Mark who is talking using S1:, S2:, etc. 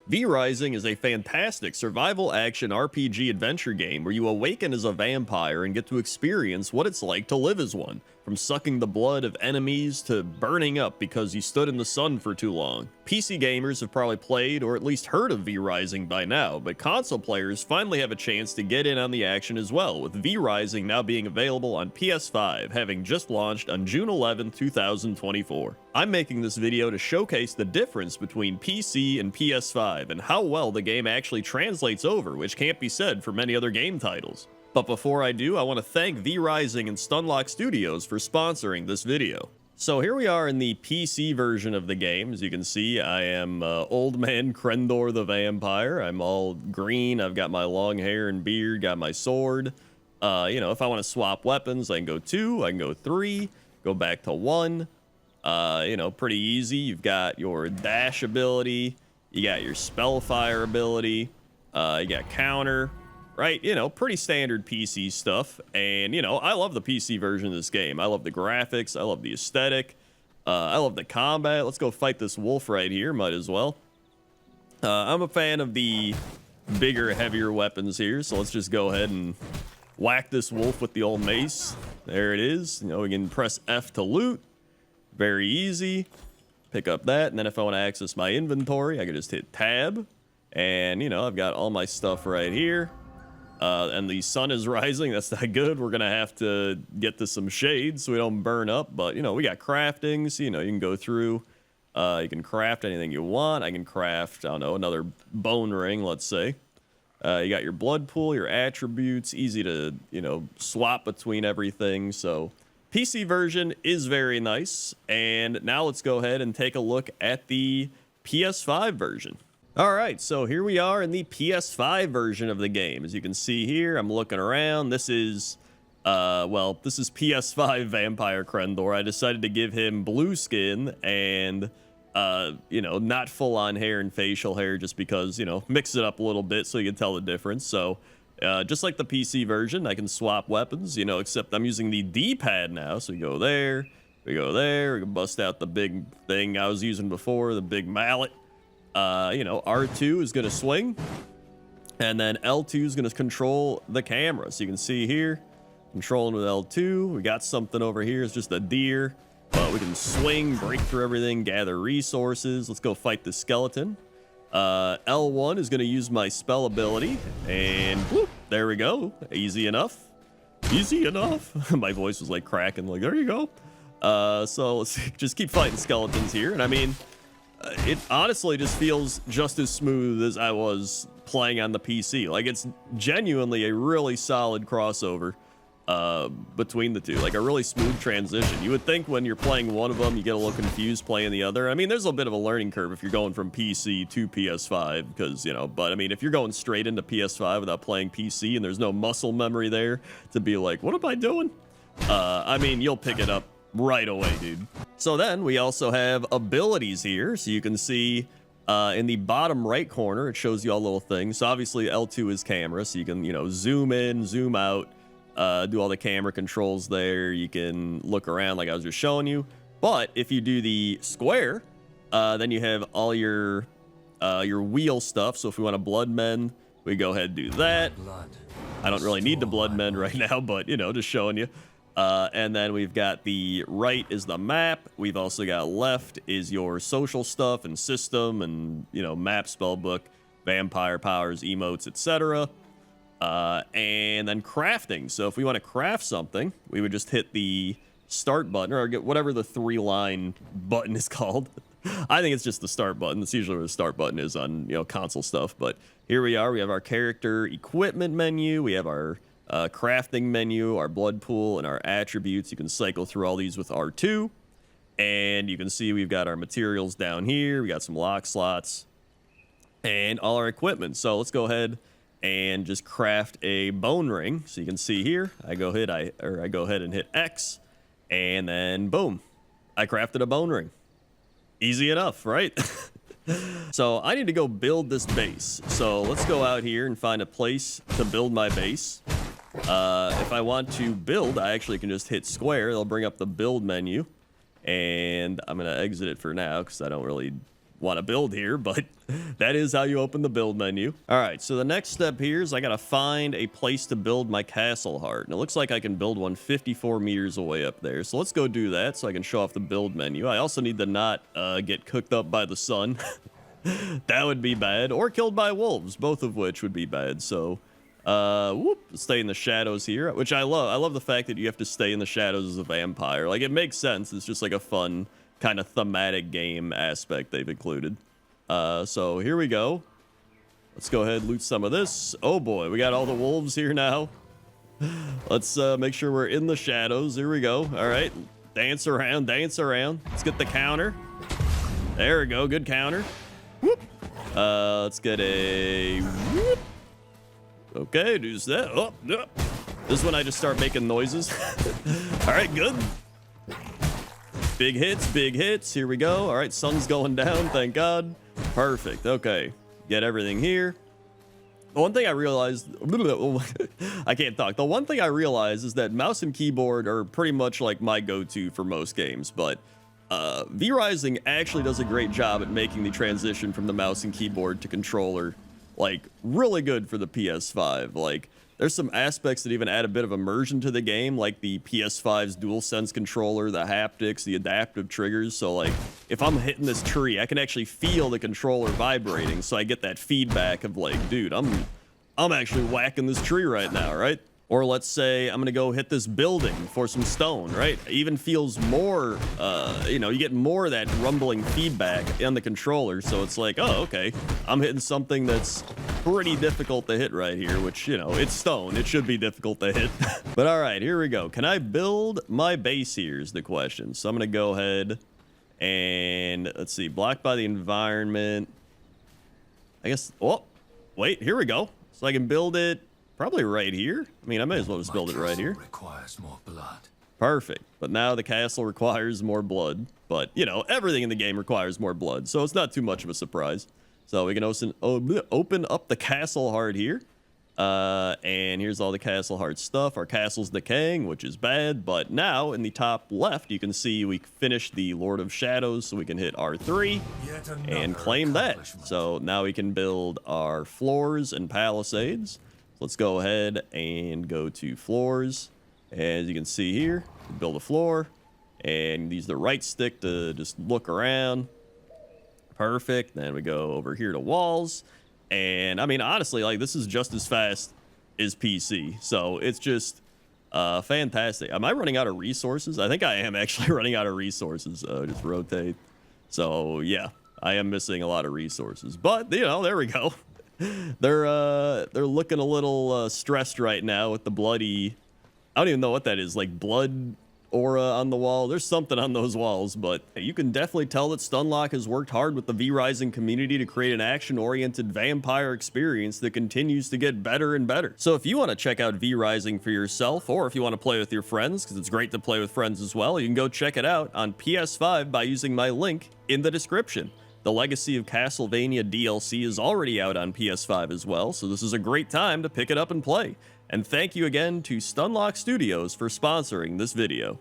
S1: V-Rising is a fantastic survival action RPG adventure game where you awaken as a vampire and get to experience what it's like to live as one, from sucking the blood of enemies to burning up because you stood in the sun for too long. PC gamers have probably played or at least heard of V-Rising by now, but console players finally have a chance to get in on the action as well, with V-Rising now being available on PS5, having just launched on June 11, 2024. I'm making this video to showcase the difference between PC and PS5 and how well the game actually translates over, which can't be said for many other game titles. But before I do, I want to thank V-Rising and Stunlock Studios for sponsoring this video. So here we are in the PC version of the game. As you can see, I am old man Crendor the vampire. I'm all green. I've got my long hair and beard, got my sword. If I want to swap weapons, I can go 2, I can go 3, go back to 1. Pretty easy. You've got your dash ability, you got your spellfire ability, you got counter, right? Pretty standard PC stuff. And, I love the PC version of this game. I love the graphics, I love the aesthetic, I love the combat. Let's go fight this wolf right here, might as well. I'm a fan of the bigger, heavier weapons here, so let's just go ahead and whack this wolf with the old mace. There it is. We can press F to loot. Very easy. Pick up that, and then if I want to access my inventory, I can just hit tab. And, I've got all my stuff right here. And the sun is rising. That's not good. We're going to have to get to some shade so we don't burn up. But, we got crafting. So, you can go through. You can craft anything you want. I can craft, I don't know, another bone ring, let's say. You got your blood pool, your attributes. Easy to, swap between everything. So PC version is very nice. And now let's go ahead and take a look at the PS5 version. All right, so here we are in the PS5 version of the game. As you can see here, I'm looking around. This is, this is PS5 Vampire Crendor. I decided to give him blue skin and, not full-on hair and facial hair just because, mix it up a little bit so you can tell the difference. So, just like the PC version, I can swap weapons, except I'm using the D-pad now. So we go there, we can bust out the big thing I was using before, the big mallet. R2 is going to swing, and then L2 is going to control the camera. So you can see here, controlling with L2. We got something over here. It's just a deer, but we can swing, break through everything, gather resources. Let's go fight the skeleton. L1 is going to use my spell ability, and whoop, there we go. Easy enough. Easy enough. My voice was like cracking, like, there you go. So let's just keep fighting skeletons here. And I mean, it honestly just feels just as smooth as I was playing on the PC. Like, it's genuinely a really solid crossover between the two, like a really smooth transition. You would think when you're playing one of them, you get a little confused playing the other. I mean, there's a bit of a learning curve if you're going from PC to PS5 because, but I mean, if you're going straight into PS5 without playing PC and there's no muscle memory there to be like, what am I doing? I mean, you'll pick it up right away, dude. So then we also have abilities here. So you can see in the bottom right corner, it shows you all little things. So obviously L2 is camera, so you can, zoom in, zoom out, do all the camera controls there. You can look around like I was just showing you. But if you do the square, then you have all your wheel stuff. So if we want to blood mend, we go ahead and do that. I don't really need to blood mend right now, but, just showing you. And then we've got the right is the map. We've also got left is your social stuff and system and, map, spellbook, vampire powers, emotes, etc. And then crafting. So if we want to craft something, we would just hit the start button or get whatever the 3-line button is called. I think it's just the start button. That's usually where the start button is on, console stuff. But here we are. We have our character equipment menu. We have our crafting menu, our blood pool, and our attributes. You can cycle through all these with R2, and you can see we've got our materials down here. We got some lock slots and all our equipment. So let's go ahead and just craft a bone ring. So you can see here, I go ahead and hit X, and then boom, I crafted a bone ring. Easy enough, right? So I need to go build this base. So let's go out here and find a place to build my base. If I want to build, I actually can just hit square. It'll bring up the build menu, and I'm going to exit it for now because I don't really want to build here, but that is how you open the build menu. All right, so the next step here is I got to find a place to build my castle heart. And it looks like I can build one 54 meters away up there. So let's go do that so I can show off the build menu. I also need to not get cooked up by the sun. That would be bad. Or killed by wolves, both of which would be bad. So, stay in the shadows here, which I love. I love the fact that you have to stay in the shadows as a vampire. Like, it makes sense. It's just like a fun kind of thematic game aspect they've included. So here we go. Let's go ahead and loot some of this. Oh boy, we got all the wolves here now. Let's make sure we're in the shadows. Here we go. All right, dance around, dance around. Let's get the counter. There we go, good counter. Whoop. Let's get a whoop. Okay, do that. Oh, oh. This is when I just start making noises. All right, good. Big hits, big hits. Here we go. All right, sun's going down, thank God. Perfect. Okay, get everything here. The one thing I realized, I can't talk. The one thing I realized is that mouse and keyboard are pretty much like my go-to for most games, but V-Rising actually does a great job at making the transition from the mouse and keyboard to controller, like, really good for the PS5. Like, there's some aspects that even add a bit of immersion to the game, like the PS5's DualSense controller, the haptics, the adaptive triggers. So, like, if I'm hitting this tree, I can actually feel the controller vibrating, so I get that feedback of, like, dude, I'm actually whacking this tree right now, right? Or let's say I'm gonna go hit this building for some stone, right? It even feels more, you know, you get more of that rumbling feedback on the controller. So it's like, oh, okay, I'm hitting something that's pretty difficult to hit right here, which, you know, it's stone. It should be difficult to hit. But all right, here we go. Can I build my base here is the question. So I'm gonna go ahead and, let's see, blocked by the environment. I guess, oh, wait, here we go. So I can build it probably right here. I mean, I may as well just build it right here.
S2: Requires more blood.
S1: Perfect. But now the castle requires more blood. But, you know, everything in the game requires more blood, so it's not too much of a surprise. So we can open up the castle heart here. And here's all the castle heart stuff. Our castle's decaying, which is bad. But now, in the top left, you can see we finished the Lord of Shadows, so we can hit R3 and claim that. So now we can build our floors and palisades. Let's go ahead and go to floors. As you can see here, build a floor and use the right stick to just look around. Perfect. Then we go over here to walls. And I mean, honestly, like, this is just as fast as PC. So it's just fantastic. Am I running out of resources? I think I am actually running out of resources. Just rotate. So yeah, I am missing a lot of resources, but you know, there we go. They're looking a little stressed right now with the bloody, I don't even know what that is, like blood aura on the wall. There's something on those walls, but you can definitely tell that Stunlock has worked hard with the V-Rising community to create an action-oriented vampire experience that continues to get better and better. So if you want to check out V-Rising for yourself, or if you want to play with your friends, because it's great to play with friends as well, you can go check it out on PS5 by using my link in the description. The Legacy of Castlevania DLC is already out on PS5 as well, so this is a great time to pick it up and play. And thank you again to Stunlock Studios for sponsoring this video.